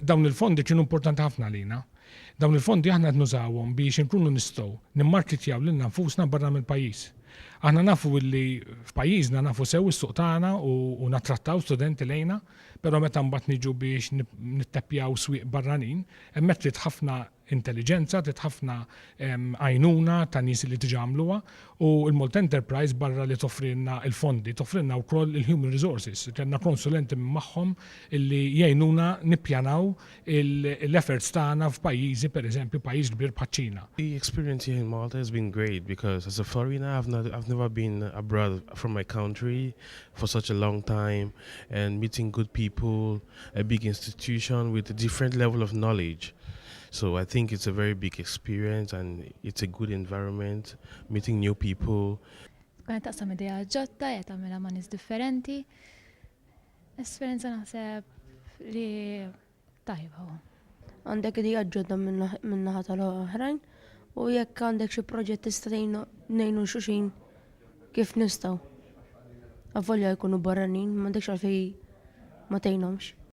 dawn il-fondi kienu importanti ħafna lina. Dawn il-fondi aħna qed nużawhom biex inkunu nistgħu nimmarketjaw lil nfusna barra mill-pajjiż. Aħna nafu li f'pajjiżna nafu sew is-suq tagħna u nattrattaw studenti lejna, però meta mbagħad niġu biex nitteppjaw swieq barranin, hemmhekk trid ħafna intelligenza, trid ħafna għajnuna ta' nies li tiġi għamluha u l-Malta Enterprise barra li toffrilna il-fondi, toffrilna wkoll il-human resources. Kellna konsulenti minn magħhom illi jgħinuna nippjanaw l-efforts tagħna f'pajjiżi, pereżempju pajjiż kbir bħaċ-Ċina. The experience here in Malta has been great because as a foreigner, I've never been abroad from my country for such a long time, and meeting good people, a big institution with a different level of knowledge. So I think it's a very big experience and it's a good environment, meeting new people. Għan taqsam ideja ġotta, jgħamela ma' nis differenti. Esperienza naħseb li tajba. Għandek ideja ġodda minnaħa tal-oħrajn u jekk għandek xi proġett tista' ngħinu xuxin kif nistgħu. Avvolja jkunu barranin, m'għandekx għalfej ma tgħinhomx.